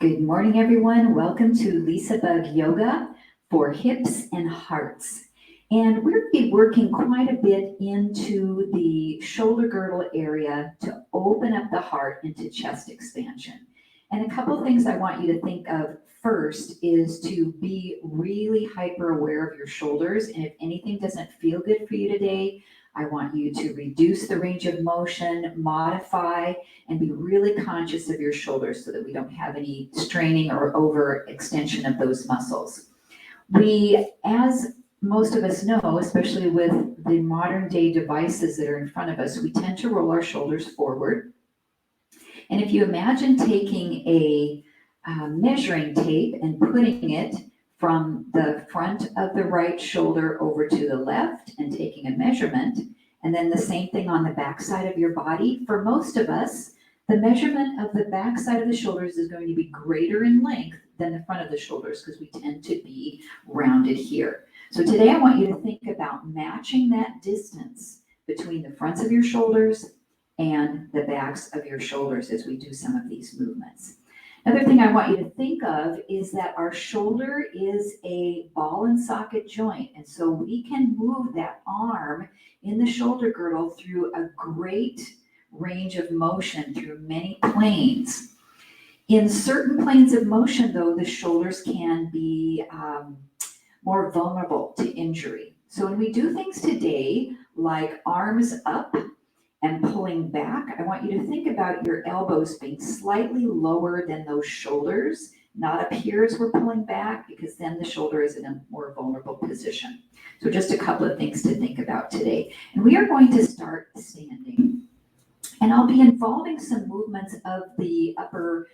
Good morning, everyone. Welcome to LisaBug Yoga for hips and hearts. And we're going to be working quite a bit into the shoulder girdle area to open up the heart into chest expansion. And a couple things I want you to think of first is to be really hyper aware of your shoulders. And if anything doesn't feel good for you today, I want you to reduce the range of motion, modify, and be really conscious of your shoulders so that we don't have any straining or overextension of those muscles. We, as most of us know, especially with the modern day devices that are in front of us, we tend to roll our shoulders forward. And if you imagine taking a measuring tape and putting it from the front of the right shoulder over to the left and taking a measurement, and then the same thing on the back side of your body. For most of us, the measurement of the back side of the shoulders is going to be greater in length than the front of the shoulders because we tend to be rounded here. So today I want you to think about matching that distance between the fronts of your shoulders and the backs of your shoulders as we do some of these movements. Another thing I want you to think of is that our shoulder is a ball and socket joint. And so we can move that arm in the shoulder girdle through a great range of motion through many planes. In certain planes of motion, though, the shoulders can be more vulnerable to injury. So when we do things today, like arms up and pulling back, I want you to think about your elbows being slightly lower than those shoulders, not up here as we're pulling back, because then the shoulder is in a more vulnerable position. So just a couple of things to think about today. And we are going to start standing, and I'll be involving some movements of the upper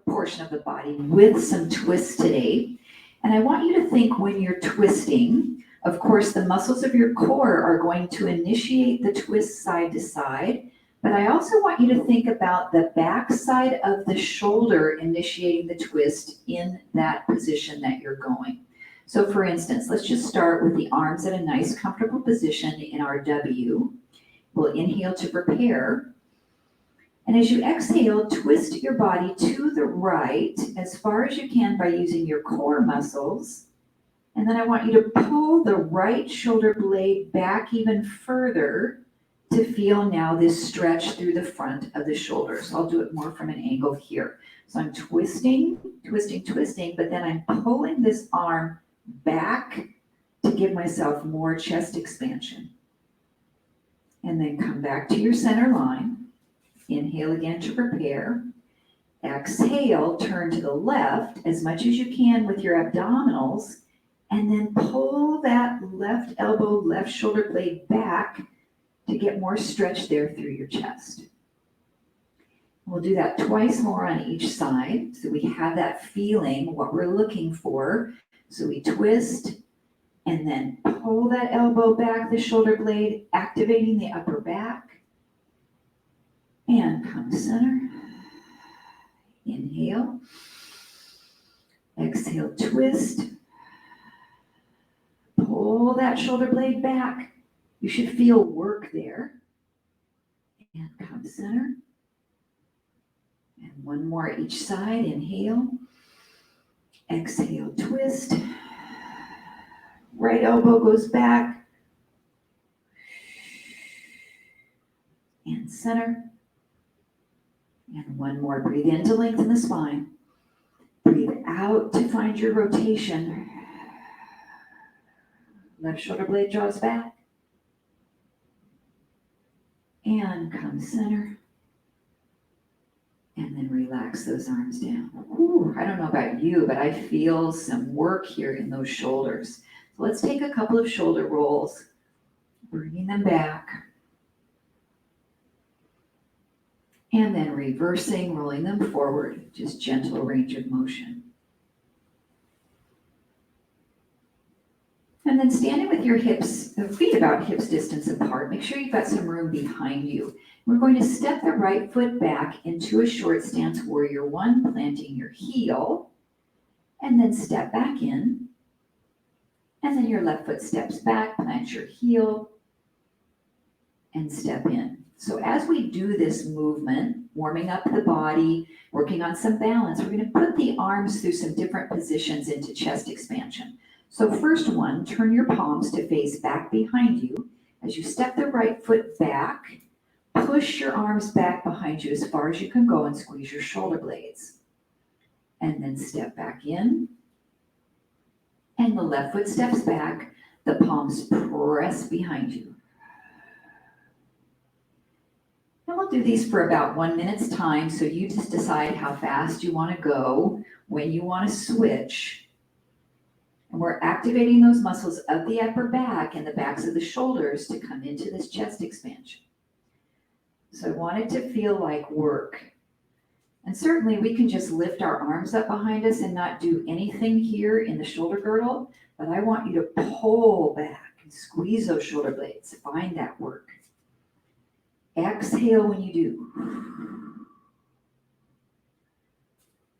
portion of the body with some twists today. And I want you to think when you're twisting, of course, the muscles of your core are going to initiate the twist side to side, but I also want you to think about the back side of the shoulder initiating the twist in that position that you're going. So for instance, let's just start with the arms at a nice comfortable position in our W. We'll inhale to prepare. And as you exhale, twist your body to the right as far as you can by using your core muscles. And then I want you to pull the right shoulder blade back even further to feel now this stretch through the front of the shoulder. So I'll do it more from an angle here. So I'm twisting, but then I'm pulling this arm back to give myself more chest expansion. And then come back to your center line. Inhale again to prepare. Exhale, turn to the left as much as you can with your abdominals. And then pull that left elbow, left shoulder blade back to get more stretch there through your chest. We'll do that twice more on each side so we have that feeling, what we're looking for. So we twist and then pull that elbow back, the shoulder blade, activating the upper back. And come center. Inhale. Exhale, twist. Pull that shoulder blade back. You should feel work there. And come center. And one more each side. Inhale. Exhale, twist. Right elbow goes back. And center. And one more. Breathe in to lengthen the spine. Breathe out to find your rotation. Left shoulder blade draws back. And come center. And then relax those arms down. Whew, I don't know about you, but I feel some work here in those shoulders. So let's take a couple of shoulder rolls, bringing them back. And then reversing, rolling them forward, just gentle range of motion. And then standing with your feet about hips distance apart, make sure you've got some room behind you. We're going to step the right foot back into a short stance warrior one, planting your heel, and then step back in. And then your left foot steps back, plant your heel, and step in. So as we do this movement, warming up the body, working on some balance, we're going to put the arms through some different positions into chest expansion. So first one, turn your palms to face back behind you. As you step the right foot back, push your arms back behind you as far as you can go and squeeze your shoulder blades. And then step back in. And the left foot steps back, the palms press behind you. And we'll do these for about 1 minute's time, so you just decide how fast you want to go, when you want to switch. And we're activating those muscles of the upper back and the backs of the shoulders to come into this chest expansion. So I want it to feel like work. And certainly we can just lift our arms up behind us and not do anything here in the shoulder girdle, but I want you to pull back and squeeze those shoulder blades. Find that work. Exhale when you do.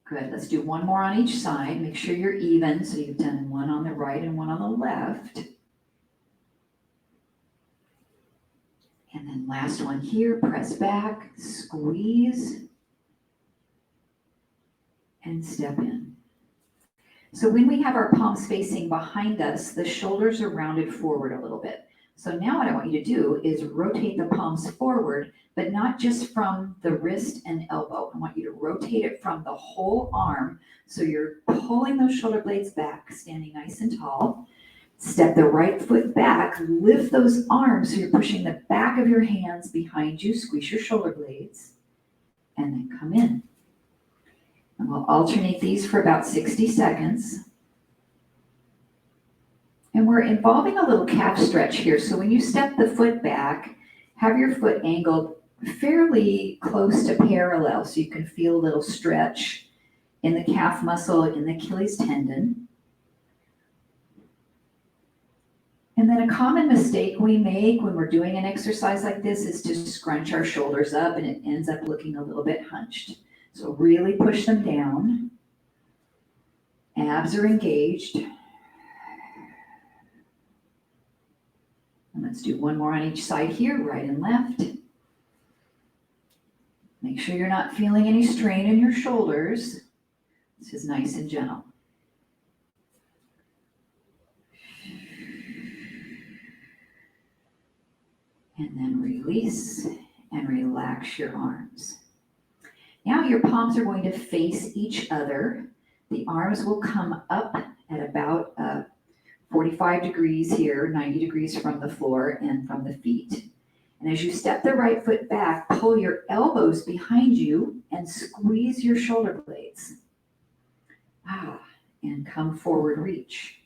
Good, let's do one more on each side. Make sure you're even, so you've done one on the right and one on the left. And then last one here, press back, squeeze, and step in. So when we have our palms facing behind us, the shoulders are rounded forward a little bit. So now what I want you to do is rotate the palms forward, but not just from the wrist and elbow. I want you to rotate it from the whole arm. So you're pulling those shoulder blades back, standing nice and tall. Step the right foot back, lift those arms so you're pushing the back of your hands behind you, squeeze your shoulder blades, and then come in. And we'll alternate these for about 60 seconds. And we're involving a little calf stretch here. So when you step the foot back, have your foot angled fairly close to parallel so you can feel a little stretch in the calf muscle, in the Achilles tendon. And then a common mistake we make when we're doing an exercise like this is to scrunch our shoulders up, and it ends up looking a little bit hunched. So really push them down. Abs are engaged. And let's do one more on each side here, right and left. Make sure you're not feeling any strain in your shoulders. This is nice and gentle. And then release and relax your arms. Now your palms are going to face each other. The arms will come up at about 45 degrees here, 90 degrees from the floor and from the feet. And as you step the right foot back, pull your elbows behind you and squeeze your shoulder blades. And come forward, reach.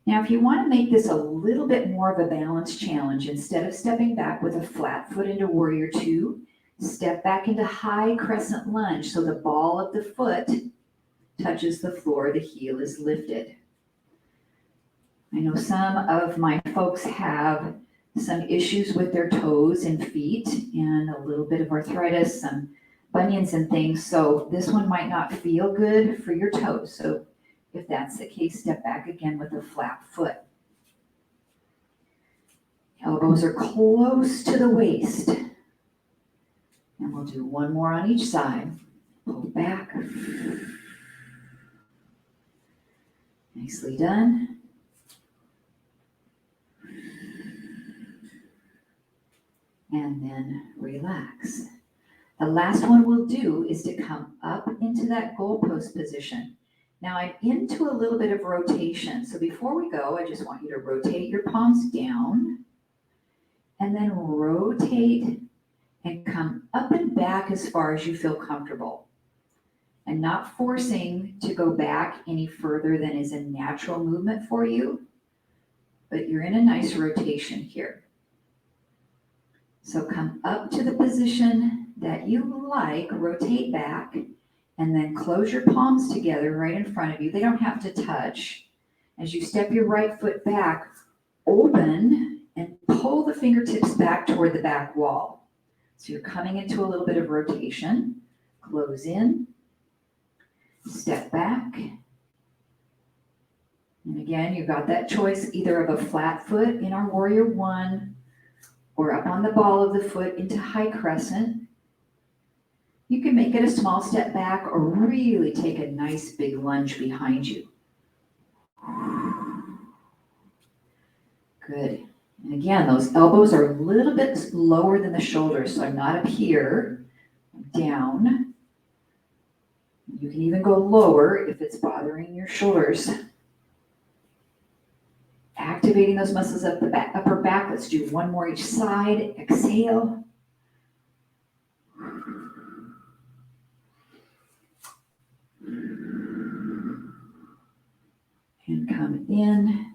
Now, if you want to make this a little bit more of a balance challenge, instead of stepping back with a flat foot into Warrior Two, step back into high crescent lunge so the ball of the foot touches the floor, the heel is lifted. I know some of my folks have some issues with their toes and feet and a little bit of arthritis, some bunions and things, so this one might not feel good for your toes. So if that's the case, step back again with a flat foot. Elbows are close to the waist. And we'll do one more on each side. Pull back. Nicely done. And then relax. The last one we'll do is to come up into that goalpost position. Now I'm into a little bit of rotation. So before we go, I just want you to rotate your palms down and then rotate and come up and back as far as you feel comfortable. And not forcing to go back any further than is a natural movement for you, but you're in a nice rotation here. So come up to the position that you like, rotate back, and then close your palms together right in front of you. They don't have to touch. As you step your right foot back, open and pull the fingertips back toward the back wall. So you're coming into a little bit of rotation. Close in, step back. And again, you've got that choice either of a flat foot in our Warrior One or up on the ball of the foot into high crescent. You can make it a small step back or really take a nice big lunge behind you. Good. And again, those elbows are a little bit lower than the shoulders, so I'm not up here, I'm down. You can even go lower if it's bothering your shoulders. Activating those muscles up the back, upper back. Let's do one more each side. Exhale. And come in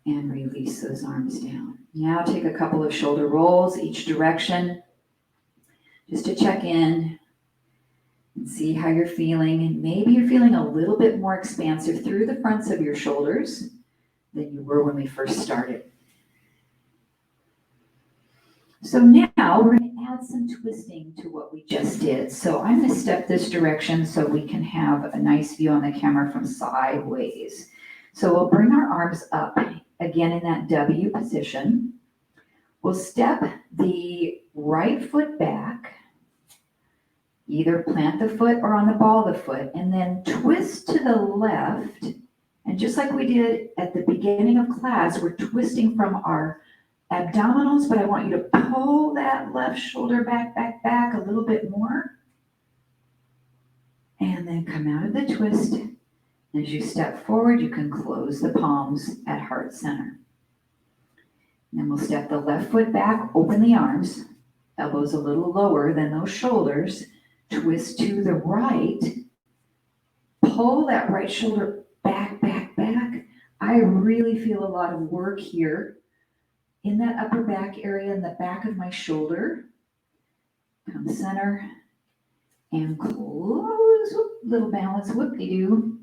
and release those arms down. Now take a couple of shoulder rolls each direction, just to check in and see how you're feeling. And maybe you're feeling a little bit more expansive through the fronts of your shoulders than you were when we first started. So now we're going to add some twisting to what we just did. So I'm going to step this direction so we can have a nice view on the camera from sideways. So we'll bring our arms up again in that W position. We'll step the right foot back, either plant the foot or on the ball of the foot, and then twist to the left. And just like we did at the beginning of class, we're twisting from our abdominals, but I want you to pull that left shoulder back a little bit more. And then come out of the twist. As you step forward, you can close the palms at heart center. And then we'll step the left foot back, open the arms, elbows a little lower than those shoulders, twist to the right, pull that right shoulder back. I really feel a lot of work here in that upper back area in the back of my shoulder. Come center and close, little balance, whoop-de-doo.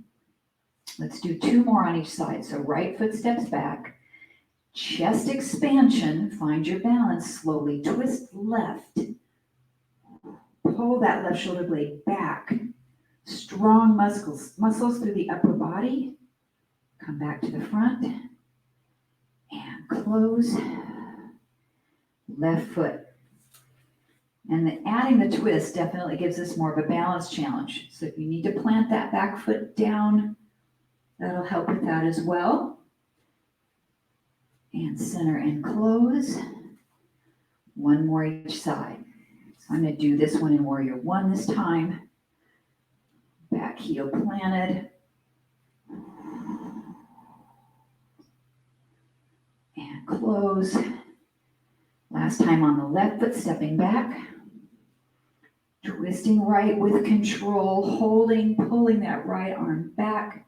Let's do two more on each side. So right foot steps back, chest expansion, find your balance, slowly twist left. Pull that left shoulder blade back. Strong muscles through the upper body. Come back to the front and close. Left foot. And adding the twist definitely gives us more of a balance challenge. So if you need to plant that back foot down, that'll help with that as well. And center and close. One more each side. So I'm going to do this one in Warrior One this time. Back heel planted. And close. Last time on the left foot, stepping back. Twisting right with control, holding, pulling that right arm back.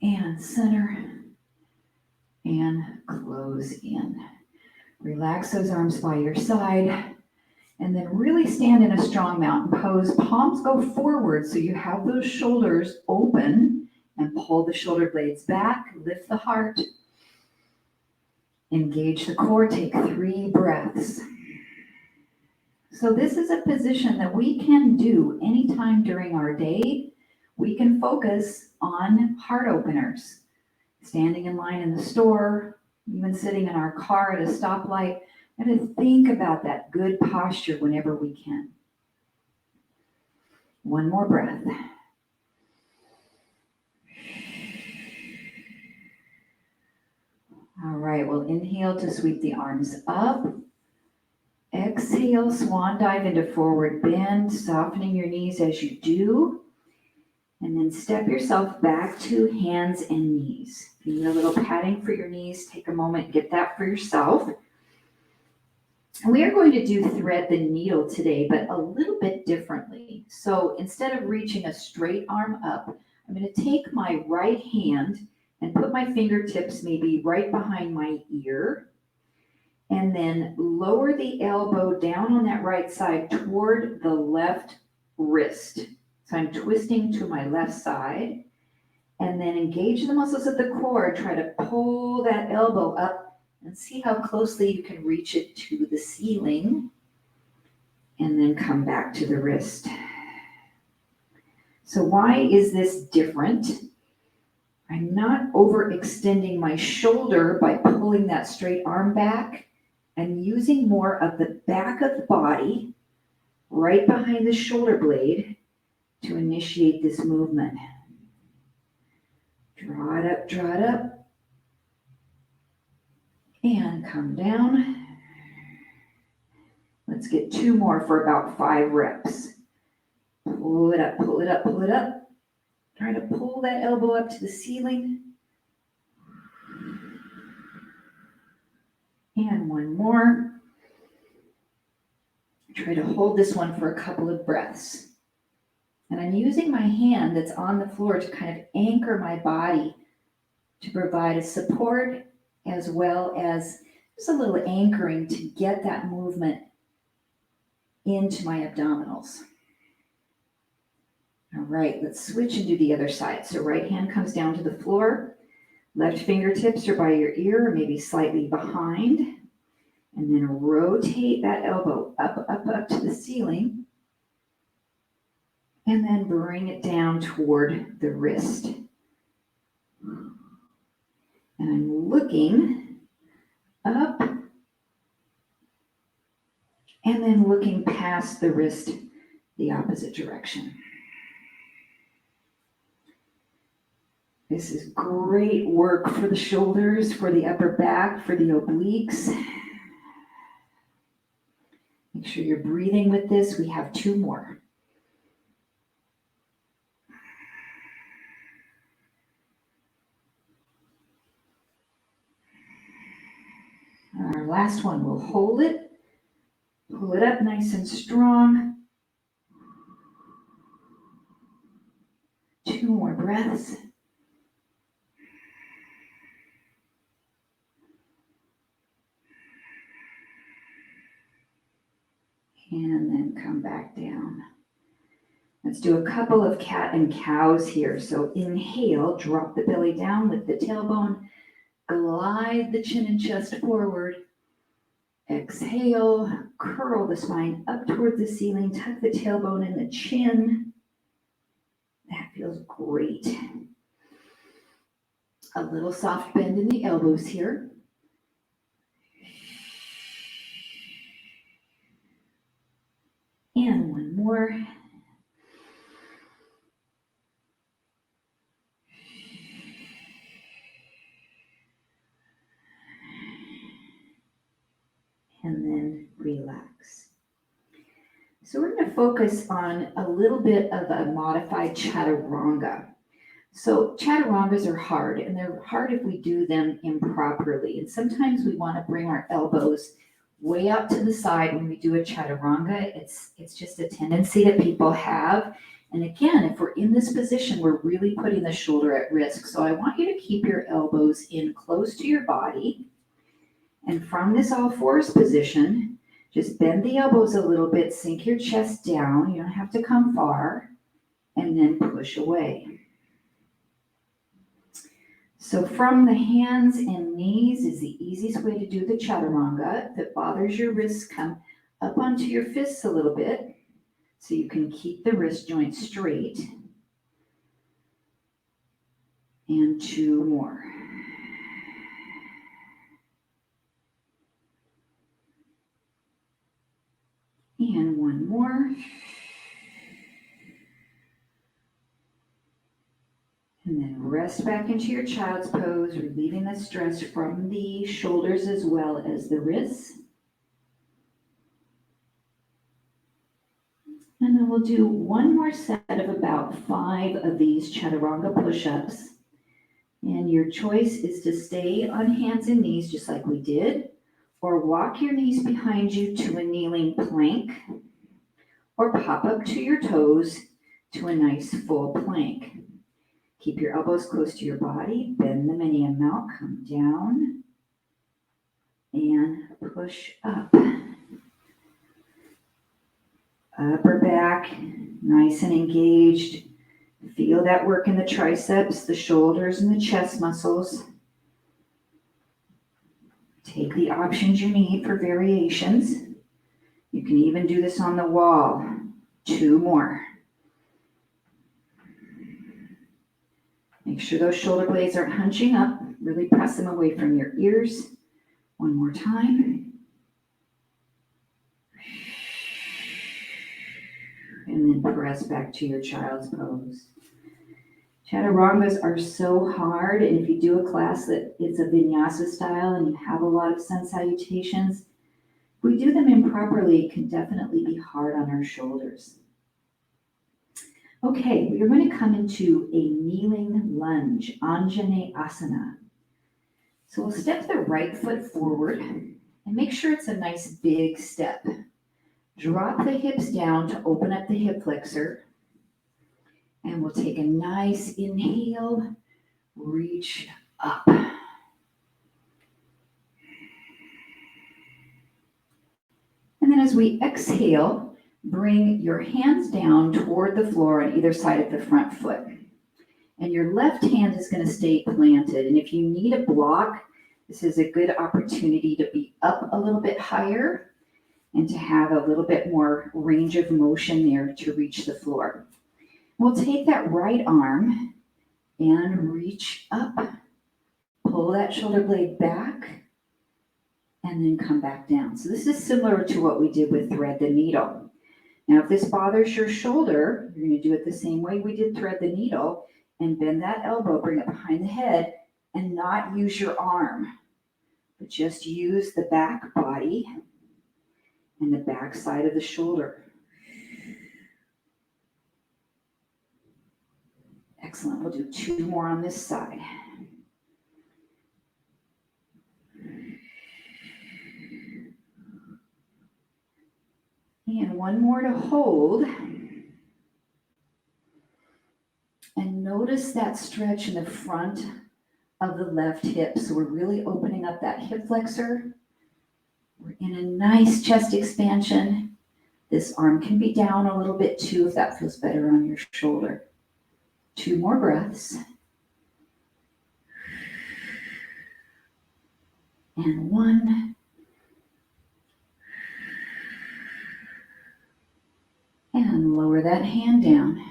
And center. And close in. Relax those arms by your side. And then really stand in a strong mountain pose. Palms go forward so you have those shoulders open and pull the shoulder blades back. Lift the heart. Engage the core. Take 3 breaths. So this is a position that we can do anytime during our day. We can focus on heart openers. Standing in line in the store, even sitting in our car at a stoplight. And to think about that good posture whenever we can. One more breath. All right, we'll inhale to sweep the arms up. Exhale, swan dive into forward bend, softening your knees as you do. And then step yourself back to hands and knees. If you need a little padding for your knees, take a moment, get that for yourself. And we are going to do thread the needle today, but a little bit differently. So instead of reaching a straight arm up, I'm going to take my right hand and put my fingertips maybe right behind my ear, and then lower the elbow down on that right side toward the left wrist. So I'm twisting to my left side, and then engage the muscles of the core. Try to pull that elbow up and see how closely you can reach it to the ceiling, and then come back to the wrist. So why is this different? I'm not overextending my shoulder by pulling pulling that straight arm back and using more of the back of the body right behind the shoulder blade to initiate this movement. Draw it up, and come down. Let's get 2 more for about 5 reps. Pull it up, pull it up, pull it up. Try to pull that elbow up to the ceiling. And 1 more. Try to hold this one for a couple of breaths. And I'm using my hand that's on the floor to kind of anchor my body to provide a support as well as just a little anchoring to get that movement into my abdominals. All right, let's switch and do the other side. So right hand comes down to the floor, left fingertips are by your ear or maybe slightly behind, and then rotate that elbow up to the ceiling, and then bring it down toward the wrist. And I'm looking up and then looking past the wrist the opposite direction. This is great work for the shoulders, for the upper back, for the obliques. Make sure you're breathing with this. We have 2 more. Our last one, we'll hold it, pull it up nice and strong. 2 more breaths. And then come back down. Let's do a couple of cat and cows here. So inhale, drop the belly down with the tailbone, glide the chin and chest forward. Exhale, curl the spine up toward the ceiling, tuck the tailbone in the chin. That feels great. A little soft bend in the elbows here. And 1 more. And then relax. So we're going to focus on a little bit of a modified chaturanga. So chaturangas are hard, and they're hard if we do them improperly. And sometimes we want to bring our elbows way out to the side when we do a chaturanga. It's just a tendency that people have. And again, if we're in this position, we're really putting the shoulder at risk. So I want you to keep your elbows in close to your body. And from this all fours position, just bend the elbows a little bit, sink your chest down. You don't have to come far, and then push away. So from the hands and knees is the easiest way to do the chaturanga. If it bothers your wrists, come up onto your fists a little bit so you can keep the wrist joint straight. And 2 more. And 1 more. And then rest back into your child's pose, relieving the stress from the shoulders as well as the wrists. And then we'll do 1 more set of about 5 of these Chaturanga push-ups. And your choice is to stay on hands and knees just like we did, or walk your knees behind you to a kneeling plank, or pop up to your toes to a nice full plank. Keep your elbows close to your body, bend them any amount, come down, and push up. Upper back, nice and engaged. Feel that work in the triceps, the shoulders, and the chest muscles. Take the options you need for variations. You can even do this on the wall. 2 more. Make sure those shoulder blades aren't hunching up. Really press them away from your ears. One more time. And then press back to your child's pose. Chaturangas are so hard, and if you do a class that it's a vinyasa style and you have a lot of sun salutations, if we do them improperly, it can definitely be hard on our shoulders. Okay, we are going to come into a kneeling lunge, Janae Asana. So we'll step the right foot forward and make sure it's a nice big step. Drop the hips down to open up the hip flexor. And we'll take a nice inhale, reach up. And then as we exhale, bring your hands down toward the floor on either side of the front foot. And your left hand is going to stay planted. And if you need a block, this is a good opportunity to be up a little bit higher and to have a little bit more range of motion there to reach the floor. We'll take that right arm and reach up. Pull that shoulder blade back and then come back down. So this is similar to what we did with thread the needle. Now, if this bothers your shoulder, you're going to do it the same way we did thread the needle and bend that elbow, bring it behind the head and not use your arm, but just use the back body and the back side of the shoulder. Excellent. We'll do 2 more on this side. And 1 more to hold. And notice that stretch in the front of the left hip. So we're really opening up that hip flexor. We're in a nice chest expansion. This arm can be down a little bit too if that feels better on your shoulder. 2 more breaths. And 1. And lower that hand down.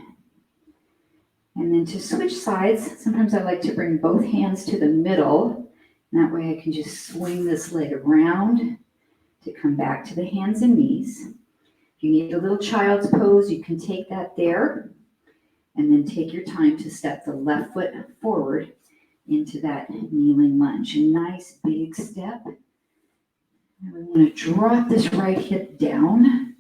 And then to switch sides, sometimes I like to bring both hands to the middle. And that way I can just swing this leg around to come back to the hands and knees. If you need a little child's pose, you can take that there. And then take your time to step the left foot forward into that kneeling lunge. A nice big step. And we want to drop this right hip down.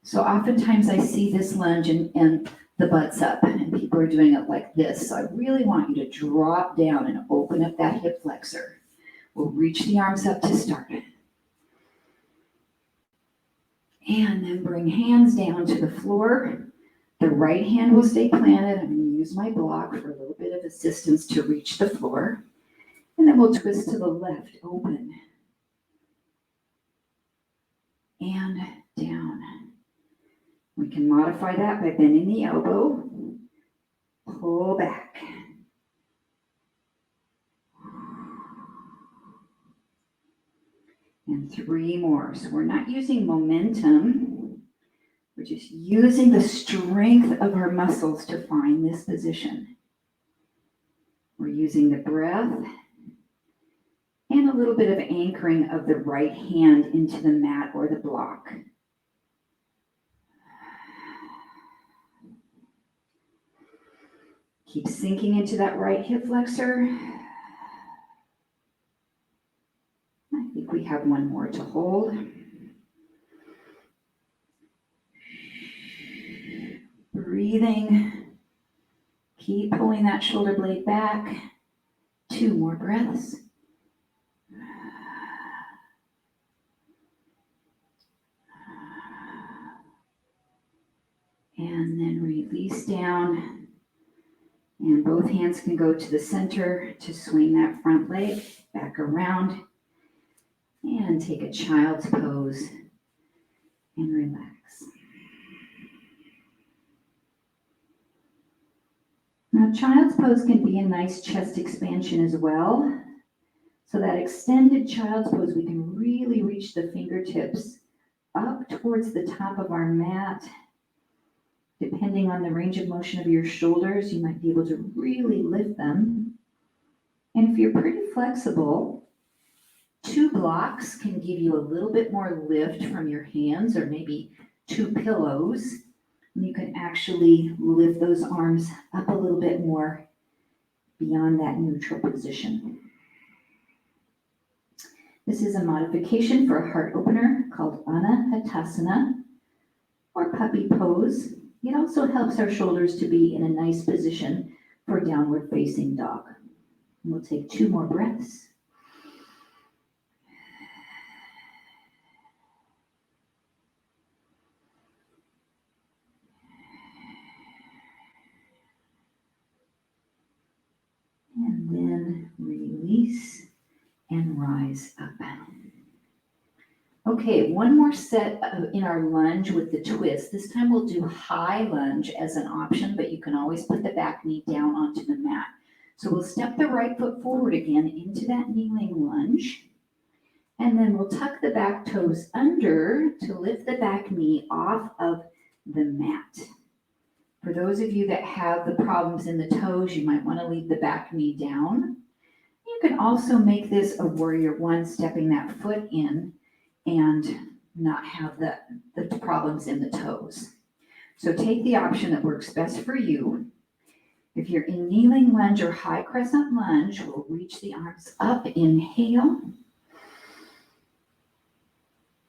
So oftentimes I see this lunge and the butt's up and people are doing it like this. So I really want you to drop down and open up that hip flexor. We'll reach the arms up to start. And then bring hands down to the floor. The right hand will stay planted. I'm going to use my block for a little bit of assistance to reach the floor. And then we'll twist to the left, open. And down. We can modify that by bending the elbow. Pull back. And 3 more. So we're not using momentum. We're just using the strength of our muscles to find this position. We're using the breath and a little bit of anchoring of the right hand into the mat or the block. Keep sinking into that right hip flexor. I think we have 1 more to hold. Breathing. Keep pulling that shoulder blade back. 2 more breaths. And then release down. And both hands can go to the center to swing that front leg back around. And take a child's pose and relax. Now, child's pose can be a nice chest expansion as well. So that extended child's pose, we can really reach the fingertips up towards the top of our mat. Depending on the range of motion of your shoulders, you might be able to really lift them. And if you're pretty flexible, 2 blocks can give you a little bit more lift from your hands, or maybe 2 pillows. You can actually lift those arms up a little bit more beyond that neutral position. This is a modification for a heart opener called Anahatasana or puppy pose. It also helps our shoulders to be in a nice position for downward facing dog. And we'll take 2 more breaths. And then release and rise up. Okay, one more set in our lunge with the twist. This time we'll do high lunge as an option, but you can always put the back knee down onto the mat. So we'll step the right foot forward again into that kneeling lunge. And then we'll tuck the back toes under to lift the back knee off of the mat. For those of you that have the problems in the toes, you might want to leave the back knee down. You can also make this a warrior one, stepping that foot in and not have the problems in the toes. So take the option that works best for you. If you're in kneeling lunge or high crescent lunge, we'll reach the arms up, inhale.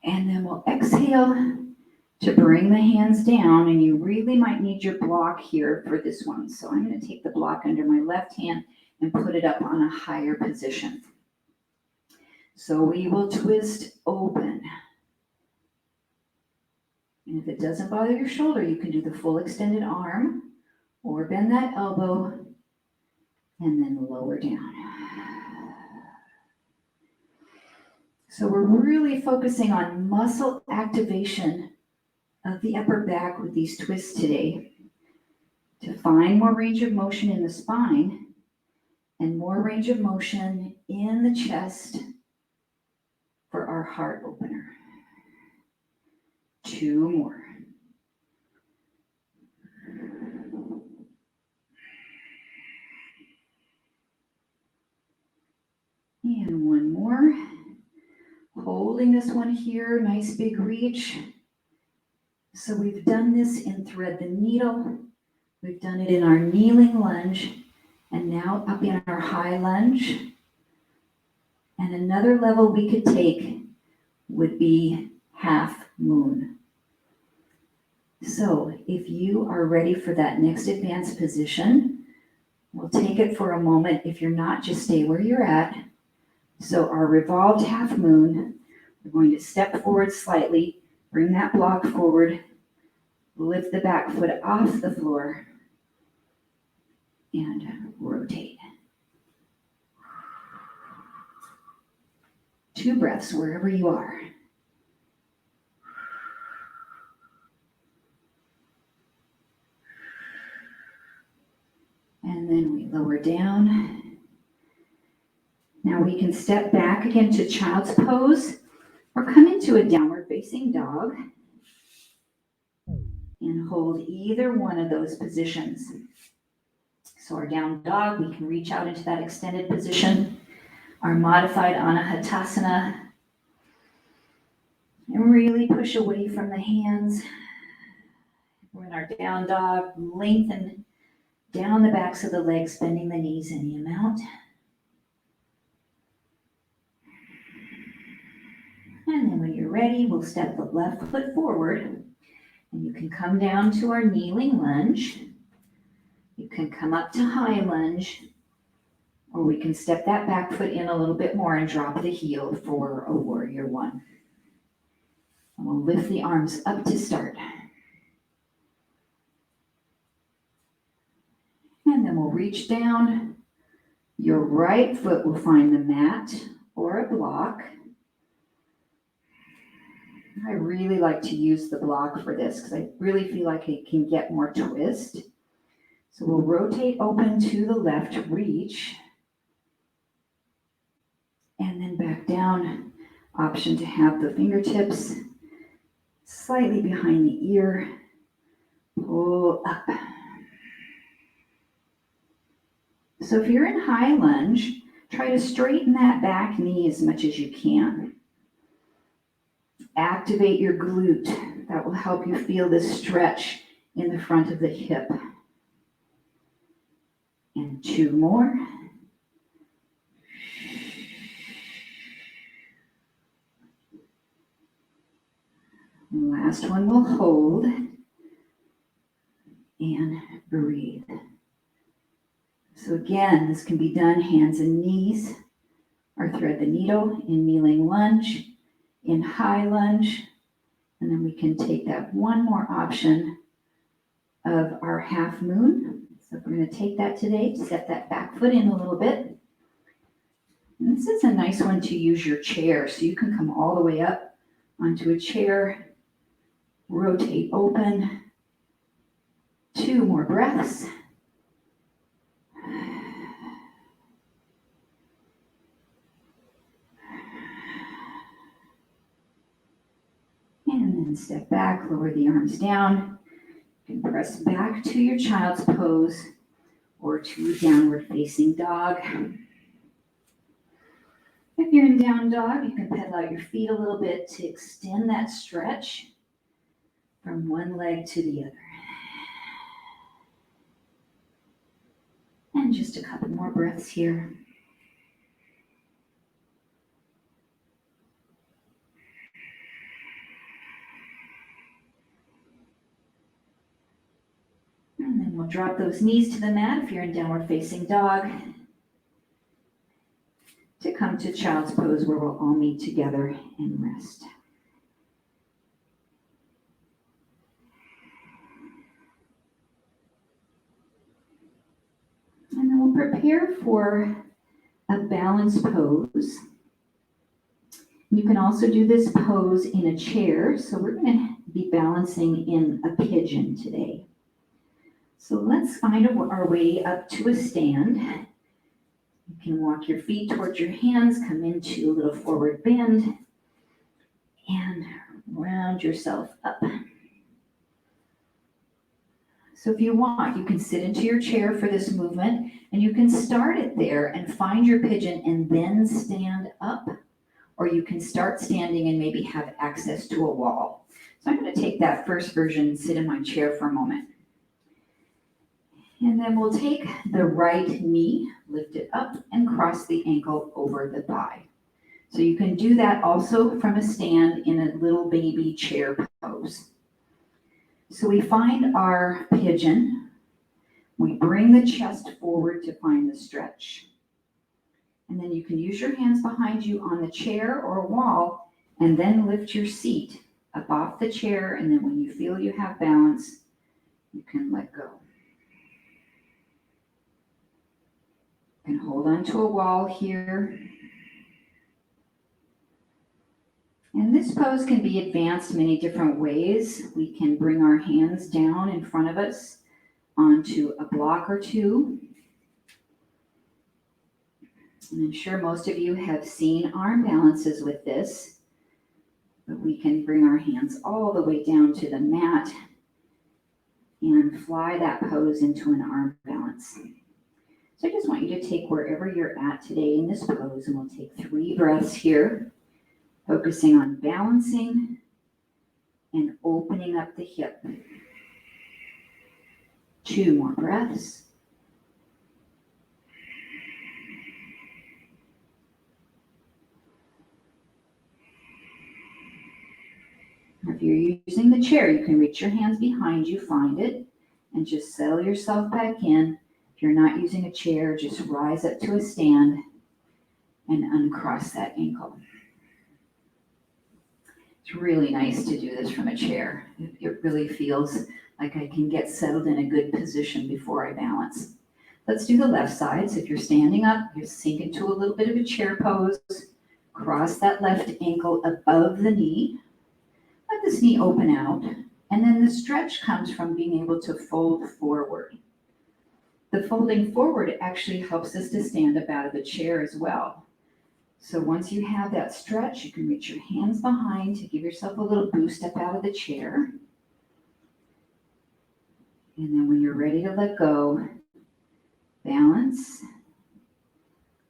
And then we'll exhale to bring the hands down, and you really might need your block here for this one. So I'm going to take the block under my left hand and put it up on a higher position. So we will twist open. And if it doesn't bother your shoulder, you can do the full extended arm or bend that elbow and then lower down. So we're really focusing on muscle activation of the upper back with these twists today to find more range of motion in the spine and more range of motion in the chest for our heart opener. 2 more. And 1 more. Holding this one here, nice big reach. So we've done this in thread the needle. We've done it in our kneeling lunge, and now up in our high lunge. And another level we could take would be half moon. So if you are ready for that next advanced position, we'll take it for a moment. If you're not, just stay where you're at. So our revolved half moon, we're going to step forward slightly, bring that block forward, lift the back foot off the floor, and rotate. 2 breaths wherever you are. And then we lower down. Now we can step back again to child's pose or come into a downward facing dog and hold either one of those positions. So our down dog, we can reach out into that extended position. Our modified Anahatasana, and really push away from the hands. We're in our down dog, lengthen down the backs of the legs, bending the knees any amount. And then when you're ready, we'll step the left foot forward, and you can come down to our kneeling lunge. You can come up to high lunge, or we can step that back foot in a little bit more and drop the heel for a warrior one. And we'll lift the arms up to start. And then we'll reach down. Your right foot will find the mat or a block. I really like to use the block for this because I really feel like it can get more twist. So we'll rotate open to the left, reach, and then back down. Option to have the fingertips slightly behind the ear, pull up. So if you're in high lunge, Try to straighten that back knee as much as you can. Activate your glute. That will help you feel this stretch in the front of the hip. And 2 more. Last one we'll hold and breathe. So again, this can be done hands and knees, or thread the needle in kneeling lunge, in high lunge, and then we can take that one more option of our half moon. So we're going to take that today, step that back foot in a little bit. And this is a nice one to use your chair, so you can come all the way up onto a chair, rotate open. 2 more breaths. And then step back, lower the arms down. You can press back to your child's pose or to downward facing dog. If you're in down dog, you can pedal out your feet a little bit to extend that stretch from one leg to the other. And just a couple more breaths here. And then we'll drop those knees to the mat if you're in downward facing dog, to come to child's pose where we'll all meet together and rest. And then we'll prepare for a balance pose. You can also do this pose in a chair. So we're going to be balancing in a pigeon today. So let's find our way up to a stand. You can walk your feet towards your hands, come into a little forward bend, and round yourself up. So if you want, you can sit into your chair for this movement, and you can start it there and find your pigeon and then stand up. Or you can start standing and maybe have access to a wall. So I'm going to take that first version and sit in my chair for a moment. And then we'll take the right knee, lift it up, and cross the ankle over the thigh. So you can do that also from a stand in a little baby chair pose. So we find our pigeon. We bring the chest forward to find the stretch. And then you can use your hands behind you on the chair or wall, and then lift your seat up off the chair. And then when you feel you have balance, you can let go. You can hold onto a wall here. And this pose can be advanced many different ways. We can bring our hands down in front of us onto a block or two. And I'm sure most of you have seen arm balances with this, but we can bring our hands all the way down to the mat and fly that pose into an arm balance. So I just want you to take wherever you're at today in this pose, and we'll take 3 breaths here, focusing on balancing and opening up the hip. 2 more breaths. If you're using the chair, you can reach your hands behind you, find it, and just settle yourself back in. If you're not using a chair, just rise up to a stand and uncross that ankle. It's really nice to do this from a chair. It really feels like I can get settled in a good position before I balance. Let's do the left side. So if you're standing up, you sink into a little bit of a chair pose. Cross that left ankle above the knee. Let this knee open out. And then the stretch comes from being able to fold forward. The folding forward actually helps us to stand up out of the chair as well. So once you have that stretch, you can reach your hands behind to give yourself a little boost up out of the chair. And then when you're ready to let go, balance,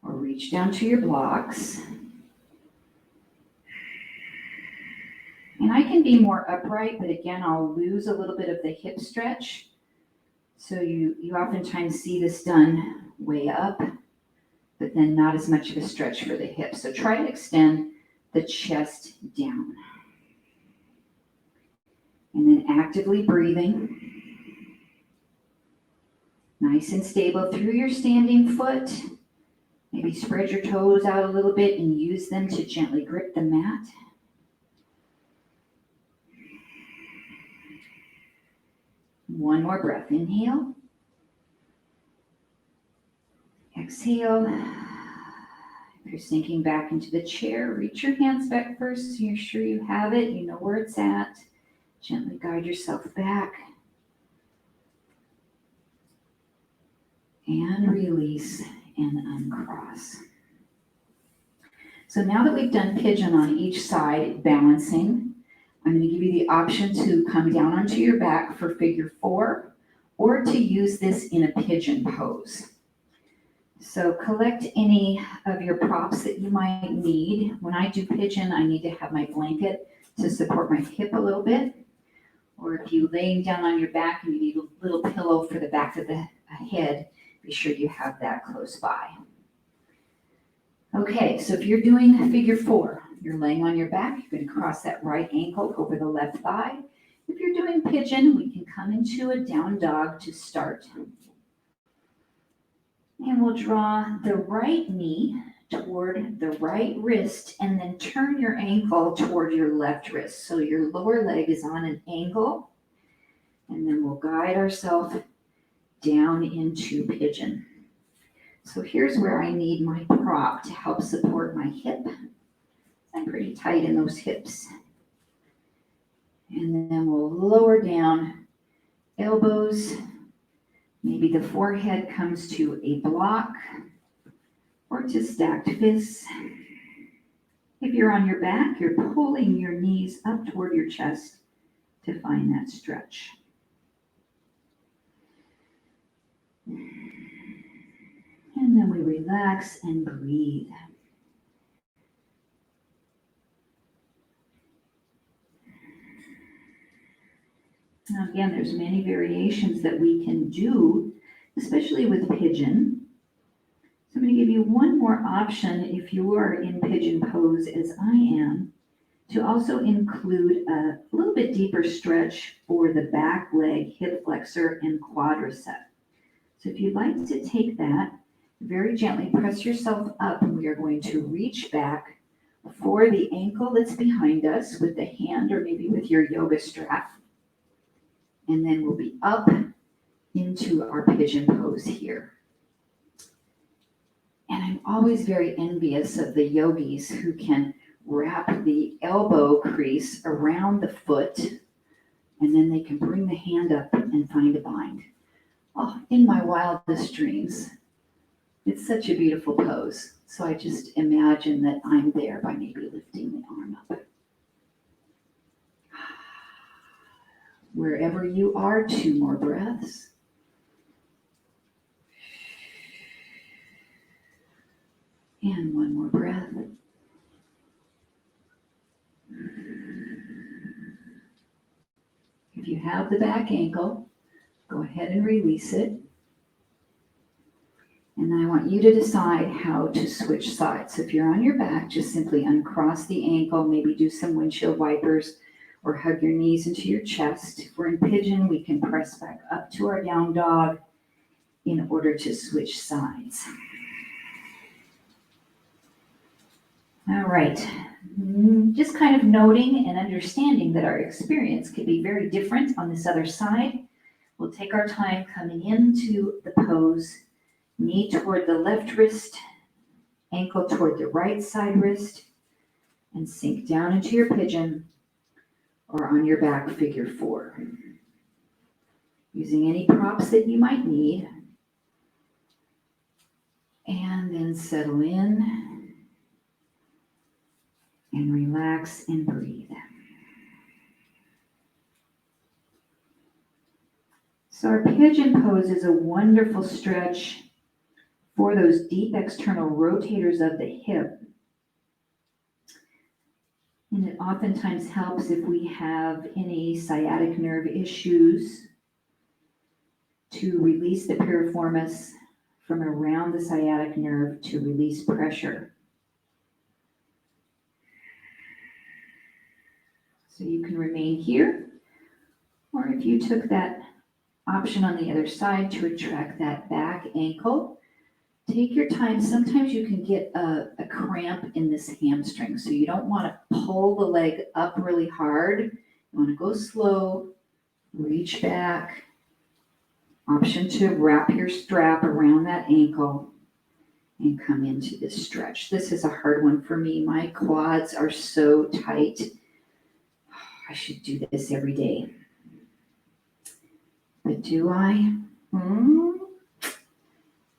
or reach down to your blocks. And I can be more upright, but again, I'll lose a little bit of the hip stretch. So you oftentimes see this done way up, but then not as much of a stretch for the hips. So try to extend the chest down. And then actively breathing. Nice and stable through your standing foot. Maybe spread your toes out a little bit and use them to gently grip the mat. One more breath. Inhale. Exhale. If you're sinking back into the chair, reach your hands back first so you're sure you have it. You know where it's at. Gently guide yourself back. And release and uncross. So now that we've done pigeon on each side, balancing, I'm going to give you the option to come down onto your back for figure 4 or to use this in a pigeon pose. So collect any of your props that you might need. When I do pigeon, I need to have my blanket to support my hip a little bit. Or if you're laying down on your back and you need a little pillow for the back of the head, be sure you have that close by. Okay, so if you're doing figure 4, you're laying on your back, you're going to cross that right ankle over the left thigh. If you're doing pigeon, we can come into a down dog to start. And we'll draw the right knee toward the right wrist and then turn your ankle toward your left wrist. So your lower leg is on an angle. And then we'll guide ourselves down into pigeon. So here's where I need my prop to help support my hip. I'm pretty tight in those hips. And then we'll lower down elbows. Maybe the forehead comes to a block or to stacked fists. If you're on your back, you're pulling your knees up toward your chest to find that stretch. And then we relax and breathe. Now again, there's many variations that we can do, especially with pigeon. So I'm going to give you one more option if you are in pigeon pose as I am, to also include a little bit deeper stretch for the back leg, hip flexor, and quadricep. So if you'd like to take that, very gently press yourself up, and we are going to reach back for the ankle that's behind us with the hand or maybe with your yoga strap. And then we'll be up into our pigeon pose here. And I'm always very envious of the yogis who can wrap the elbow crease around the foot, and then they can bring the hand up and find a bind. Oh, in my wildest dreams. It's such a beautiful pose. So I just imagine that I'm there by maybe lifting the arm up. Wherever you are, 2 more breaths. And 1 more breath. If you have the back ankle, go ahead and release it. And I want you to decide how to switch sides. So if you're on your back, just simply uncross the ankle, maybe do some windshield wipers, or hug your knees into your chest. If we're in pigeon, we can press back up to our down dog in order to switch sides. All right, just kind of noting and understanding that our experience could be very different on this other side. We'll take our time coming into the pose, knee toward the left wrist, ankle toward the right side wrist, and sink down into your pigeon or on your back, figure 4. Using any props that you might need. And then settle in and relax and breathe. So our pigeon pose is a wonderful stretch for those deep external rotators of the hip. And it oftentimes helps if we have any sciatic nerve issues to release the piriformis from around the sciatic nerve to release pressure. So you can remain here, or if you took that option on the other side to retract that back ankle, take your time. Sometimes you can get a cramp in this hamstring, so you don't want to pull the leg up really hard. You want to go slow, reach back. Option to wrap your strap around that ankle and come into this stretch. This is a hard one for me. My quads are so tight. I should do this every day. But do I?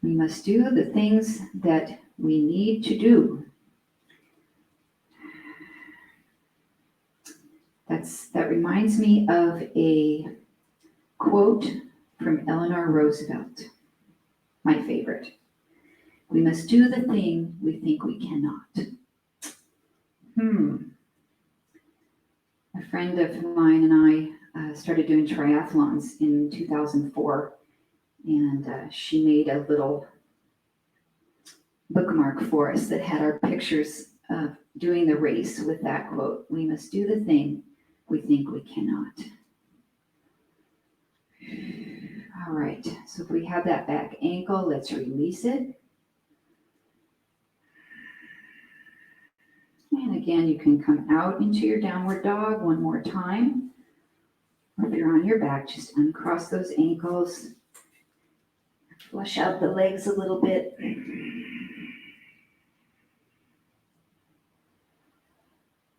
We must do the things that we need to do. That reminds me of a quote from Eleanor Roosevelt, my favorite. We must do the thing we think we cannot. A friend of mine and I started doing triathlons in 2004, and she made a little bookmark for us that had our pictures of doing the race with that quote. We must do the thing we think we cannot. All right, so if we have that back ankle, let's release it. And again, you can come out into your downward dog one more time. If you're on your back, just uncross those ankles. Flush out the legs a little bit.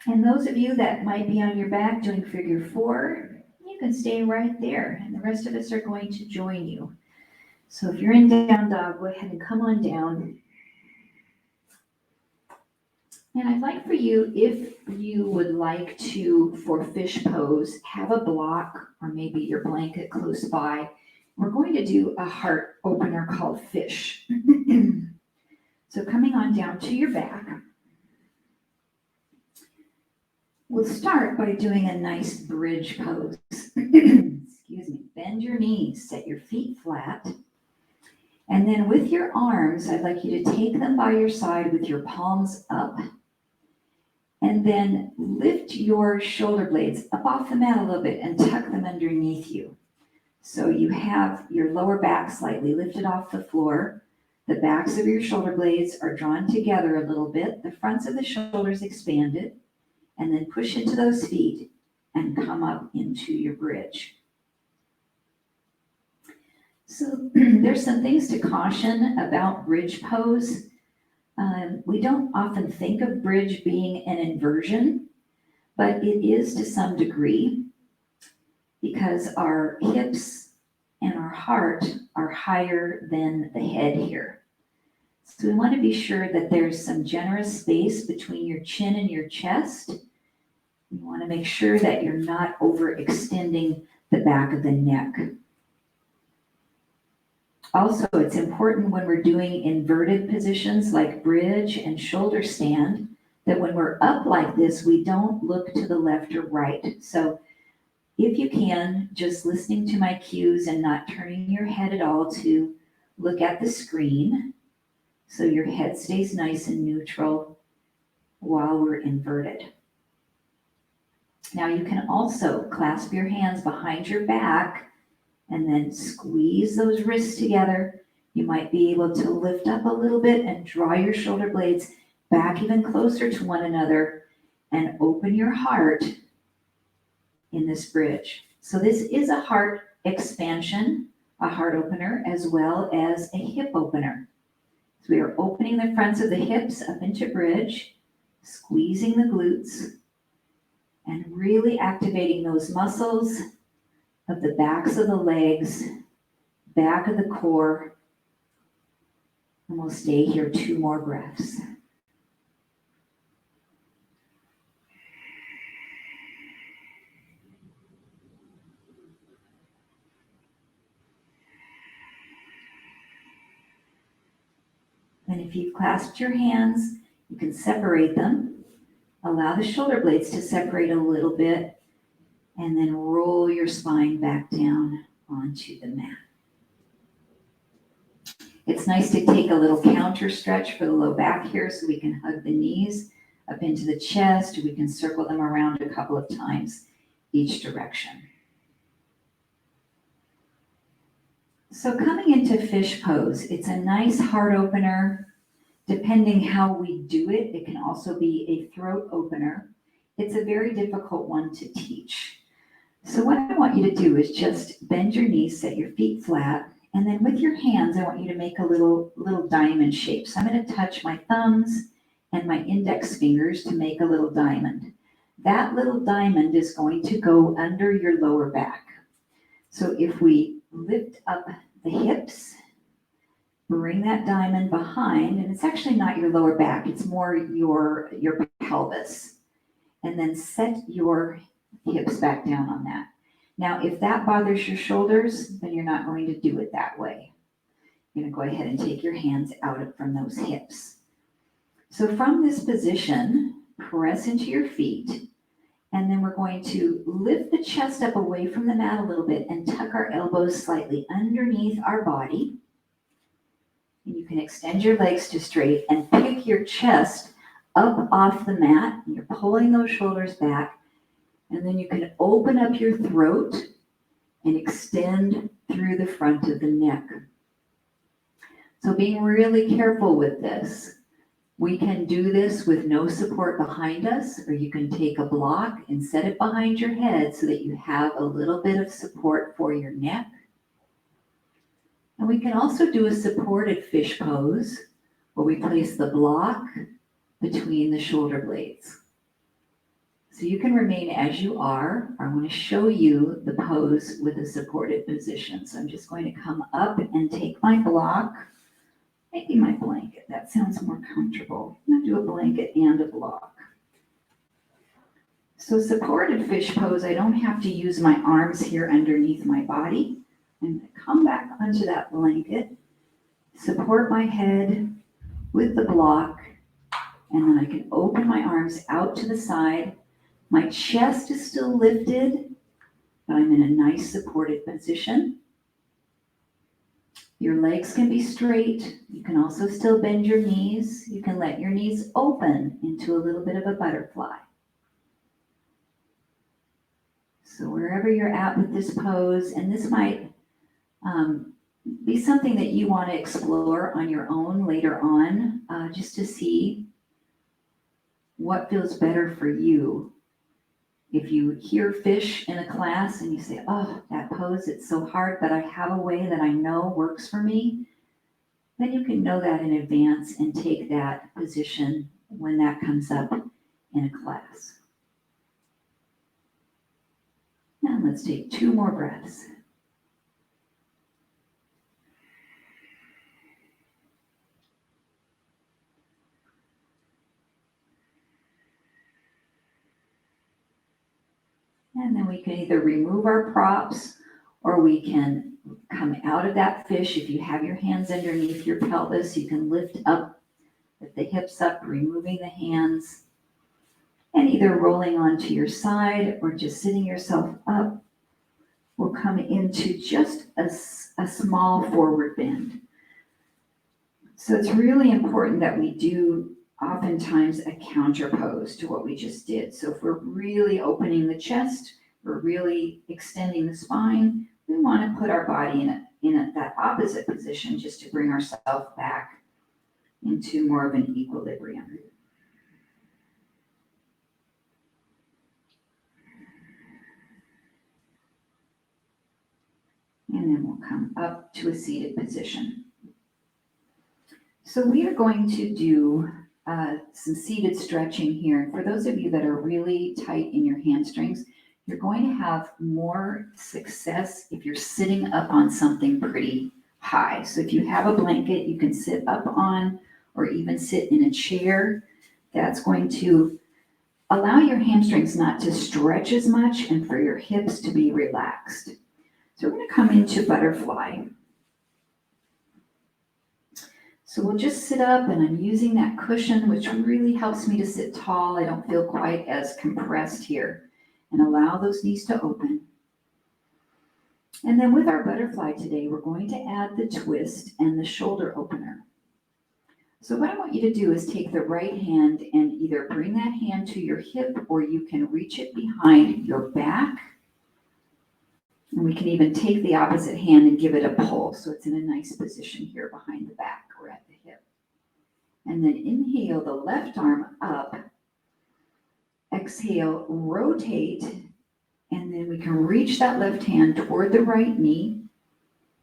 And those of you that might be on your back doing figure 4, you can stay right there, and the rest of us are going to join you. So if you're in down dog, go ahead and come on down. And I'd like for you, if you would like to, for fish pose, have a block or maybe your blanket close by. We're going to do a heart opener called fish. So coming on down to your back, we'll start by doing a nice bridge pose. Excuse me. Bend your knees, set your feet flat. And then with your arms, I'd like you to take them by your side with your palms up. And then lift your shoulder blades up off the mat a little bit and tuck them underneath you. So you have your lower back slightly lifted off the floor. The backs of your shoulder blades are drawn together a little bit. The fronts of the shoulders expanded. And then push into those feet and come up into your bridge. So there's some things to caution about bridge pose. We don't often think of bridge being an inversion, but it is to some degree because our hips and our heart are higher than the head here. So we want to be sure that there's some generous space between your chin and your chest. You want to make sure that you're not overextending the back of the neck. Also, it's important when we're doing inverted positions like bridge and shoulder stand, that when we're up like this, we don't look to the left or right. So if you can, just listening to my cues and not turning your head at all to look at the screen, so your head stays nice and neutral while we're inverted. Now you can also clasp your hands behind your back and then squeeze those wrists together. You might be able to lift up a little bit and draw your shoulder blades back even closer to one another and open your heart in this bridge. So this is a heart expansion, a heart opener, as well as a hip opener. So we are opening the fronts of the hips up into bridge, squeezing the glutes, and really activating those muscles of the backs of the legs, back of the core. And we'll stay here 2 more breaths. Then if you've clasped your hands, you can separate them. Allow the shoulder blades to separate a little bit, and then roll your spine back down onto the mat. It's nice to take a little counter stretch for the low back here so we can hug the knees up into the chest. We can circle them around a couple of times each direction. So coming into fish pose, it's a nice heart opener. Depending how we do it, it can also be a throat opener. It's a very difficult one to teach. So what I want you to do is just bend your knees, set your feet flat, and then with your hands, I want you to make a little diamond shape. So I'm going to touch my thumbs and my index fingers to make a little diamond. That little diamond is going to go under your lower back. So if we lift up the hips, bring that diamond behind, and it's actually not your lower back, it's more your pelvis. And then set your hips back down on that. Now, if that bothers your shoulders, then you're not going to do it that way. You're going to go ahead and take your hands out from those hips. So from this position, press into your feet, and then we're going to lift the chest up away from the mat a little bit and tuck our elbows slightly underneath our body. And you can extend your legs to straight and pick your chest up off the mat. You're pulling those shoulders back. And then you can open up your throat and extend through the front of the neck. So being really careful with this. We can do this with no support behind us, or you can take a block and set it behind your head so that you have a little bit of support for your neck. And we can also do a supported fish pose where we place the block between the shoulder blades. So you can remain as you are. I want to show you the pose with a supported position. So I'm just going to come up and take my block, maybe my blanket. That sounds more comfortable. I'm going to do a blanket and a block. So supported fish pose, I don't have to use my arms here underneath my body. I'm going to come back onto that blanket, support my head with the block, and then I can open my arms out to the side. My chest is still lifted, but I'm in a nice supported position. Your legs can be straight. You can also still bend your knees. You can let your knees open into a little bit of a butterfly. So wherever you're at with this pose, and this might be something that you want to explore on your own later on, just to see what feels better for you. If you hear fish in a class and you say, oh, that pose, it's so hard, but I have a way that I know works for me, then you can know that in advance and take that position when that comes up in a class. Now let's take 2 more breaths. And then we can either remove our props or we can come out of that fish. If you have your hands underneath your pelvis, you can lift the hips up, removing the hands, and either rolling onto your side or just sitting yourself up. We'll come into just a small forward bend. So it's really important that we do oftentimes a counter pose to what we just did. So if we're really opening the chest, we're really extending the spine, we want to put our body in that opposite position just to bring ourselves back into more of an equilibrium. And then we'll come up to a seated position. So we are going to do some seated stretching here. For those of you that are really tight in your hamstrings, you're going to have more success if you're sitting up on something pretty high. So if you have a blanket you can sit up on, or even sit in a chair, that's going to allow your hamstrings not to stretch as much and for your hips to be relaxed. So we're going to come into butterfly. So we'll just sit up, and I'm using that cushion, which really helps me to sit tall. I don't feel quite as compressed here. And allow those knees to open. And then with our butterfly today, we're going to add the twist and the shoulder opener. So what I want you to do is take the right hand and either bring that hand to your hip, or you can reach it behind your back. And we can even take the opposite hand and give it a pull, so it's in a nice position here behind the back or at the hip. And then inhale the left arm up. Exhale, rotate, and then we can reach that left hand toward the right knee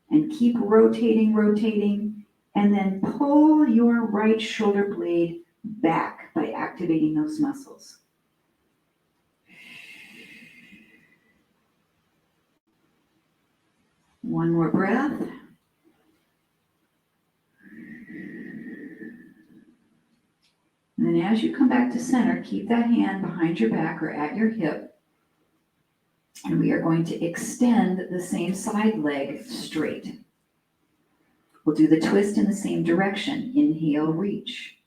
and keep rotating, and then pull your right shoulder blade back by activating those muscles. One more breath. And then as you come back to center, keep that hand behind your back or at your hip. And we are going to extend the same side leg straight. We'll do the twist in the same direction. Inhale, reach.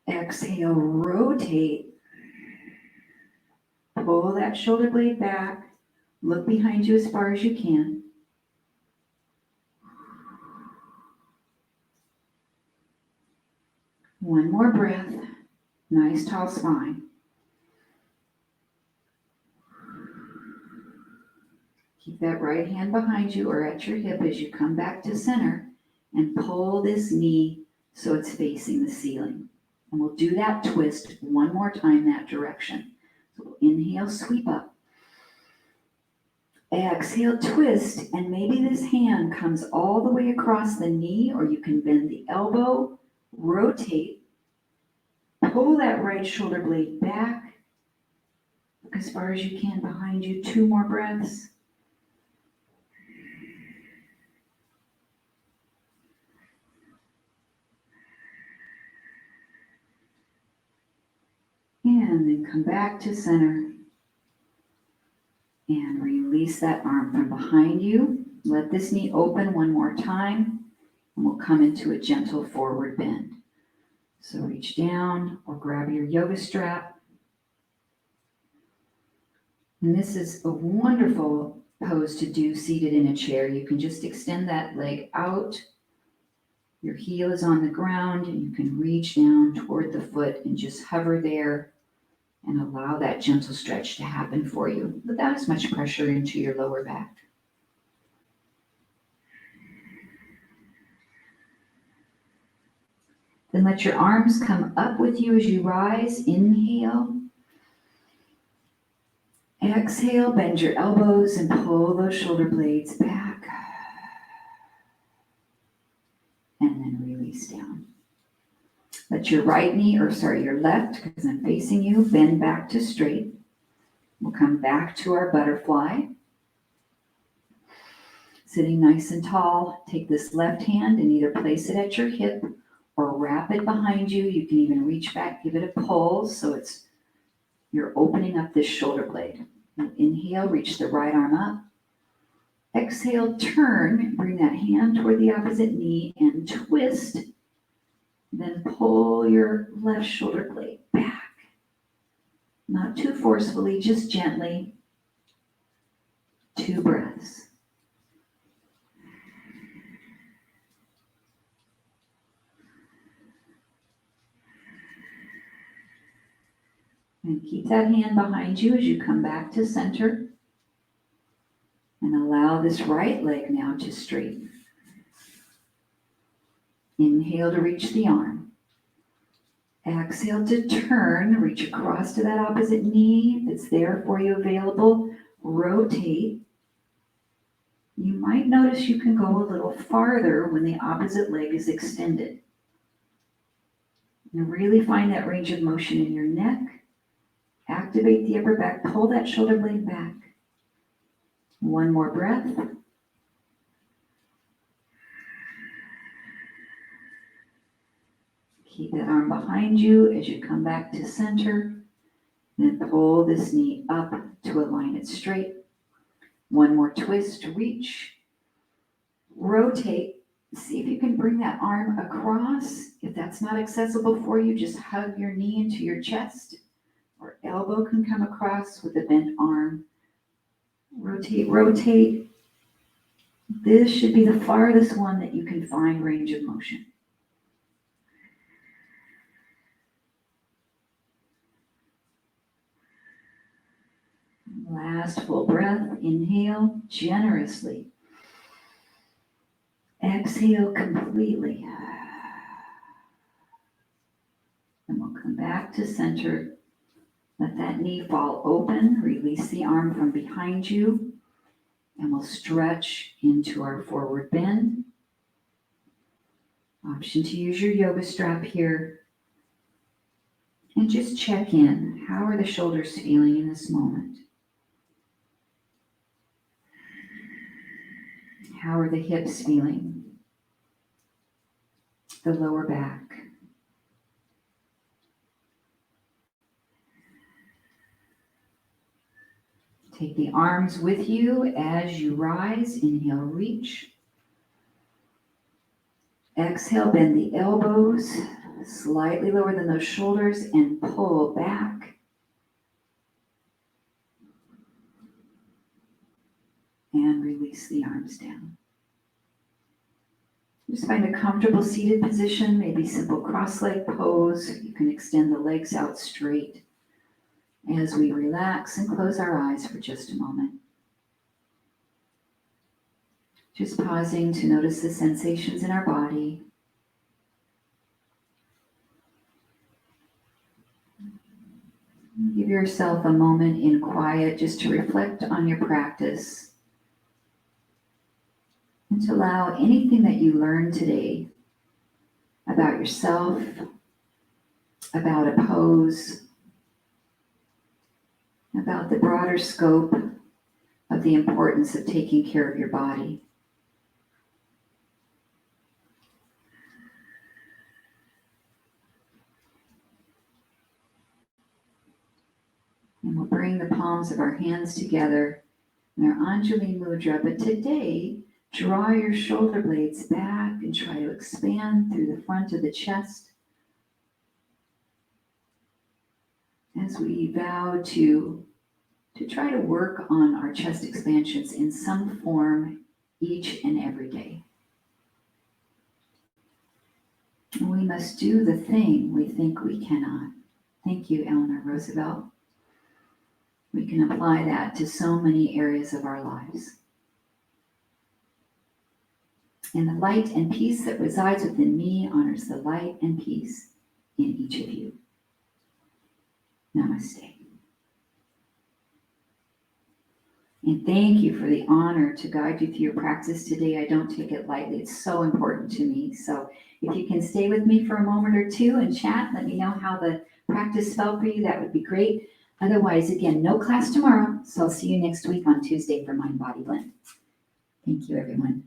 Exhale, rotate. Pull that shoulder blade back. Look behind you as far as you can. One more breath. Nice tall spine. Keep that right hand behind you or at your hip as you come back to center, and pull this knee so it's facing the ceiling. And we'll do that twist one more time that direction. So we'll inhale, sweep up. Exhale, twist, and maybe this hand comes all the way across the knee, or you can bend the elbow, rotate, pull that right shoulder blade back. Look as far as you can behind you. 2 more breaths. And then come back to center and release that arm from behind you. Let this knee open one more time, and we'll come into a gentle forward bend. So reach down or grab your yoga strap. And this is a wonderful pose to do seated in a chair. You can just extend that leg out. Your heel is on the ground, and you can reach down toward the foot and just hover there and allow that gentle stretch to happen for you without as much pressure into your lower back. Then let your arms come up with you as you rise. Inhale. Exhale, bend your elbows and pull those shoulder blades back. And then release down. Let your your left, because I'm facing you, bend back to straight. We'll come back to our butterfly. Sitting nice and tall, take this left hand and either place it at your hip or wrap it behind you. You can even reach back, give it a pull, so you're opening up this shoulder blade. Now inhale, reach the right arm up. Exhale, turn, bring that hand toward the opposite knee and twist. Then pull your left shoulder blade back. Not too forcefully, just gently. 2 breaths. And keep that hand behind you as you come back to center. And allow this right leg now to straighten. Inhale to reach the arm. Exhale to turn, reach across to that opposite knee if it's there for you available. Rotate. You might notice you can go a little farther when the opposite leg is extended. And really find that range of motion in your neck. Activate the upper back, pull that shoulder blade back. 1 more breath. Keep that arm behind you as you come back to center. Then pull this knee up to align it straight. 1 more twist, reach, rotate, See if you can bring that arm across. If that's not accessible for you, just hug your knee into your chest, or elbow can come across with a bent arm. Rotate, rotate. This should be the farthest one that you can find range of motion. Last full breath. Inhale generously. Exhale completely. And we'll come back to center. Let that knee fall open. Release the arm from behind you. And we'll stretch into our forward bend. Option to use your yoga strap here. And just check in. How are the shoulders feeling in this moment? How are the hips feeling? The lower back. Take the arms with you as you rise. Inhale, reach. Exhale, bend the elbows, slightly lower than those shoulders, and pull back. And release the arms down. Just find a comfortable seated position, maybe simple cross-leg pose. You can extend the legs out straight as we relax and close our eyes for just a moment. Just pausing to notice the sensations in our body. Give yourself a moment in quiet just to reflect on your practice and to allow anything that you learned today about yourself, about a pose, about the broader scope of the importance of taking care of your body. And we'll bring the palms of our hands together in our Anjali Mudra, but today, draw your shoulder blades back and try to expand through the front of the chest as we vow to try to work on our chest expansions in some form each and every day. And we must do the thing we think we cannot. Thank you, Eleanor Roosevelt. We can apply that to so many areas of our lives. And the light and peace that resides within me honors the light and peace in each of you. Namaste. And thank you for the honor to guide you through your practice today. I don't take it lightly. It's so important to me. So if you can stay with me for a moment or two and chat, let me know how the practice felt for you. That would be great. Otherwise, again, no class tomorrow. So I'll see you next week on Tuesday for Mind Body Blend. Thank you, everyone.